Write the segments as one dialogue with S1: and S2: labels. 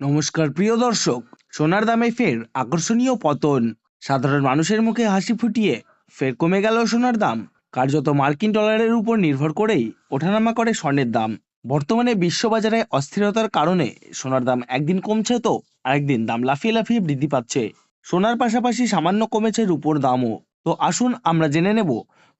S1: নমস্কার প্রিয় দর্শক। সোনার দামে ফের আকর্ষণীয় পতন। সাধারণ মানুষের মুখে হাসি ফুটিয়ে ফের কমে গেল সোনার দাম। কার্যত মার্কিন ডলারের উপর নির্ভর করেই ওঠানামা করে স্বর্ণের দাম। বর্তমানে বিশ্ববাজারে অস্থিরতার কারণে সোনার দাম একদিন কমছে তো আরেকদিন দাম লাফিয়ে লাফিয়ে বৃদ্ধি পাচ্ছে। সোনার পাশাপাশি সামান্য কমেছে রূপোর দামও। তো আসুন আমরা জেনে নেব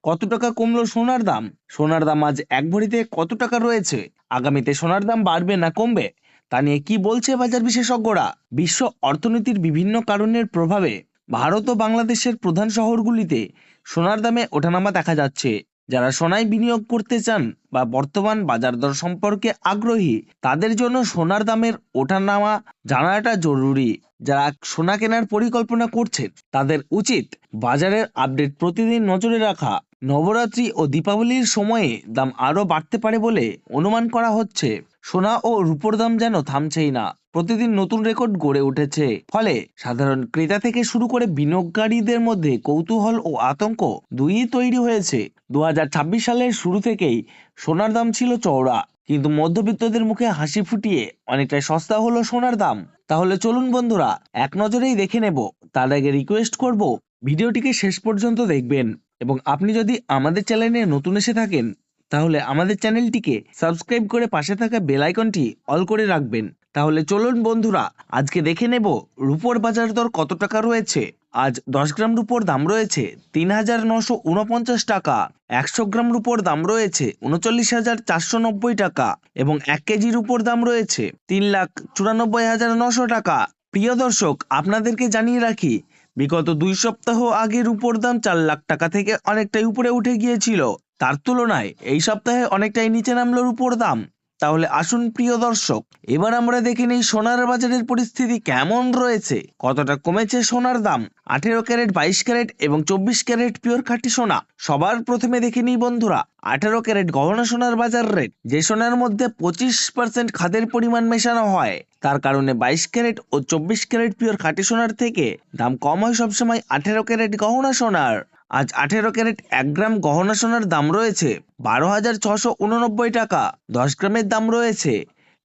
S1: কত টাকা কমলো সোনার দাম। সোনার দাম আজ এক ভরিতে কত টাকা রয়েছে, আগামীতে সোনার দাম বাড়বে না কমবে, তা নিয়ে কি বলছে বাজার বিশেষজ্ঞরা। বিশ্ব অর্থনীতির বিভিন্ন কারণের প্রভাবে ভারত ও বাংলাদেশের প্রধান শহরগুলিতে সোনার দামে ওঠানামা দেখা যাচ্ছে। যারা সোনায় বিনিয়োগ করতে চান বা বর্তমান বাজার দর সম্পর্কে আগ্রহী, তাদের জন্য সোনার দামের ওঠানামা জানাটা জরুরি। যারা সোনা কেনার পরিকল্পনা করছেন তাদের উচিত বাজারের আপডেট প্রতিদিন নজরে রাখা। নবরাত্রি ও দীপাবলির সময়ে দাম আরও বাড়তে পারে বলে অনুমান করা হচ্ছে। সোনা ও রূপোর দাম যেন থামছেই না, প্রতিদিন নতুন রেকর্ড গড়ে উঠেছে। ফলে সাধারণ ক্রেতা থেকে শুরু করে বিনিয়োগকারীদের মধ্যে কৌতূহল ও আতঙ্ক দুইই তৈরি হয়েছে। 2026 সালের শুরু থেকেই সোনার দাম ছিল চওড়া, কিন্তু মধ্যবিত্তদের মুখে হাসি ফুটিয়ে অনেকটাই সস্তা হলো সোনার দাম। তাহলে চলুন বন্ধুরা এক নজরেই দেখে নেব। তার আগে রিকোয়েস্ট করব, ভিডিওটিকে শেষ পর্যন্ত দেখবেন এবং আপনি যদি আমাদের চ্যানেলে নতুন এসে থাকেন তাহলে আমাদের চ্যানেলটিকে সাবস্ক্রাইব করে পাশে থাকা বেল আইকনটি অল করে রাখবেন। তাহলে চলুন বন্ধুরা আজকে দেখে নেব রূপোর বাজার দর কত টাকা রয়েছে। আজ 10 গ্রাম রূপোর দাম রয়েছে 3,949 টাকা। 100 গ্রাম রূপোর দাম রয়েছে 39,490 টাকা এবং 1 কেজি রূপোর দাম রয়েছে 3,94,900 টাকা। প্রিয় দর্শক, আপনাদেরকে জানিয়ে রাখি, বিগত 2 সপ্তাহ আগে রূপোর দাম 4 লাখ টাকা থেকে অনেকটাই উপরে উঠে গিয়েছিল। তার তুলনায় এই সপ্তাহে অনেকটাই নিচে নামলো রূপোর দাম। তাহলে আসুন প্রিয় দর্শক, এবার আমরা দেখে নিই সোনার বাজারের পরিস্থিতি কেমন রয়েছে, কতটা কমেছে সোনার দাম। 18 ক্যারেট, 22 ক্যারেট এবং 24 ক্যারেট পিওর খাঁটি সোনা। সবার প্রথমে দেখে নিই বন্ধুরা 18 ক্যারেট গহনা সোনার বাজার রেট। যে সোনার মধ্যে 25% খাদের পরিমাণ মেশানো হয়, তার কারণে 22 ক্যারেট ও 24 ক্যারেট পিওর খাঁটি সোনার থেকে দাম কম হয় সবসময় 18 ক্যারেট গহনা সোনার। আজ 18 ক্যারেট 1 গ্রাম গহনা সোনার দাম রয়েছে 12,689 টাকা। 10 গ্রামের দাম রয়েছে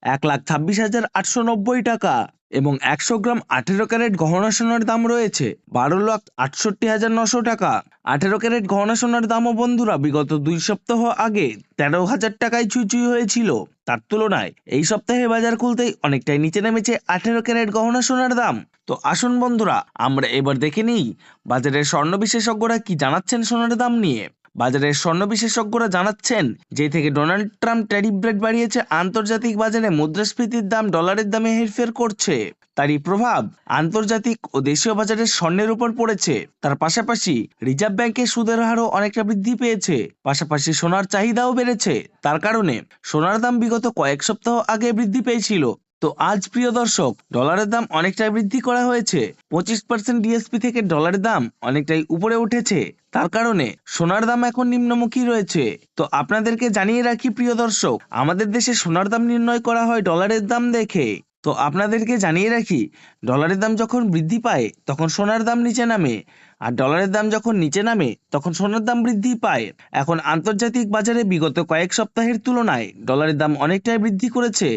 S1: 1,26,890 টাকা এবং 100 গ্রাম 18 ক্যারেট গহনা সোনার দাম রয়েছে 12,68,900 টাকা। 18 ক্যারেট গহনা সোনার দামও বন্ধুরা বিগত 2 সপ্তাহ আগে 13,000 টাকায় ছুঁই হয়েছিল। তার তুলনায় এই সপ্তাহে বাজার খুলতেই অনেকটাই নিচে নেমেছে 18 ক্যারেট গহনা সোনার দাম। তো আসুন বন্ধুরা আমরা এবার দেখে নিই বাজারের স্বর্ণ বিশেষজ্ঞরা কি জানাচ্ছেন সোনার দাম নিয়ে। বাজারের স্বর্ণ বিশেষজ্ঞরা জানাচ্ছেন, যে থেকে ডোনাল্ড ট্রাম্প ট্যারিফ রেট বাড়িয়েছে, আন্তর্জাতিক বাজারে মুদ্রাস্ফীতির দাম ডলারের দামে হেরফের করছে। তারই প্রভাব আন্তর্জাতিক ও দেশীয় বাজারের স্বর্ণের উপর পড়েছে। তার পাশাপাশি রিজার্ভ ব্যাংকের সুদের হারও অনেকটা বৃদ্ধি পেয়েছে। পাশাপাশি সোনার চাহিদাও বেড়েছে। তার কারণে সোনার দাম বিগত কয়েক সপ্তাহ আগে বৃদ্ধি পেয়েছিল। তো আজ প্রিয় দর্শক ডলারের দাম অনেকটাই বৃদ্ধি করা হয়েছে। 25% ডিএসপি থেকে ডলারের দাম অনেকটাই উপরে উঠেছে। তার কারণে সোনার দাম এখন নিম্নমুখী রয়েছে। তো আপনাদেরকে জানিয়ে রাখি প্রিয় দর্শক, আমাদের দেশে সোনার দাম নির্ণয় করা হয় ডলারের দাম দেখে। তো আপনাদেরকে জানিয়ে রাখি, ডলারের দাম যখন বৃদ্ধি পায় তখন সোনার দাম নিচে নামে, আর ডলারের দাম যখন নিচে নামে তখন সোনার দাম বৃদ্ধি পায়। এখন আন্তর্জাতিক বাজারে বিগত কয়েক সপ্তাহের তুলনায় ডলারের দাম অনেকটাই বৃদ্ধি করেছে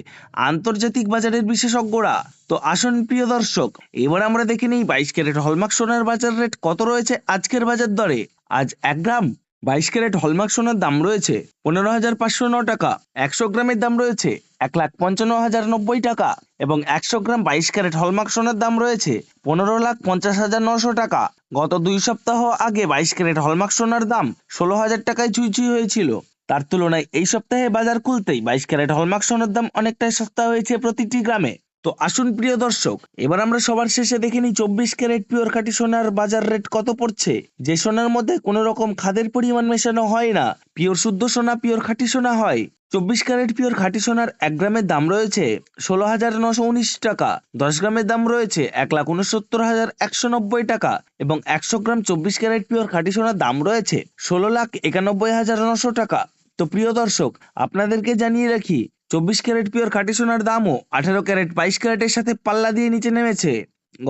S1: আন্তর্জাতিক বাজারের বিশেষজ্ঞরা। তো আসুন প্রিয় দর্শক, এবার আমরা দেখে নিই 22 ক্যারেট হলমার্ক সোনার বাজার রেট কত রয়েছে আজকের বাজার দরে। আজ 1 গ্রাম 22 ক্যারেট হলমার্ক সোনার দাম রয়েছে 15,509 টাকা। 100 গ্রামের দাম রয়েছে 1,55,090 টাকা এবং 100 গ্রাম 22 ক্যারেট হলমার্ক সোনার দাম রয়েছে 15,50,900 টাকা। গত 2 সপ্তাহ আগে 22 ক্যারেট হলমার্ক সোনার দাম 16,000 টাকায় ছুঁই হয়েছিল। তার তুলনায় এই সপ্তাহে বাজার খুলতেই 22 ক্যারেট হলমার্ক সোনার দাম অনেকটাই সস্তা হয়েছে প্রতিটি গ্রামে। তো আসুন প্রিয় দর্শক, এবার আমরা সবার শেষে দেখে নিই 24 ক্যারেট পিওর খাঁটি সোনার বাজার রেট কত পড়ছে। যে সোনার মধ্যে কোনো রকম খাদের পরিমাণ মেশানো হয় না, পিওর শুদ্ধ সোনা, পিওর খাঁটি সোনা হয়। 24 ক্যারেট পিওর খাঁটি সোনার 1 গ্রামের দাম রয়েছে 16,919 টাকা। 10 গ্রামের দাম রয়েছে 1,69,190 টাকা এবং 100 গ্রাম 24 ক্যারেট পিওর খাঁটি সোনার দাম রয়েছে 16,91,900 টাকা। তো প্রিয় দর্শক, আপনাদেরকে জানিয়ে রাখি, 24 ক্যারেট পিওর খাঁটি সোনার দামও 18 ক্যারেট 22 ক্যারেটের সাথে পাল্লা দিয়ে নিচে নেমেছে।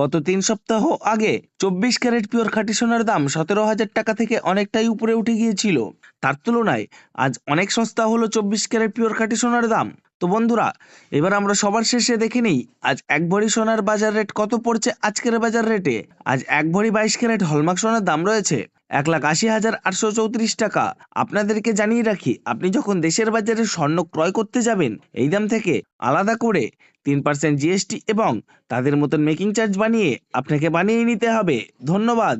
S1: গত 3 সপ্তাহ আগে 24 ক্যারেট পিওর খাঁটি সোনার দাম 17,000 টাকা থেকে অনেকটাই উপরে উঠে গিয়েছিল। তার তুলনায় আজ অনেক সস্তা হলো 24 ক্যারেট পিওর খাঁটি সোনার দাম। তো বন্ধুরা, এবার আমরা সবার শেষে দেখে নিই আজ 1 ভরি সোনার বাজার রেট কত পড়ছে আজকের বাজার রেটে। আজ 1 ভরি 22 ক্যারেট হলমার্ক সোনার দাম রয়েছে 1,80,834 টাকা। আপনাদেরকে জানিয়ে রাখি, আপনি যখন দেশের বাজারে স্বর্ণ ক্রয় করতে যাবেন এই দাম থেকে আলাদা করে 3% জিএসটি এবং তাদের মতন মেকিং চার্জ বানিয়ে আপনাকে বানিয়ে নিতে হবে। ধন্যবাদ।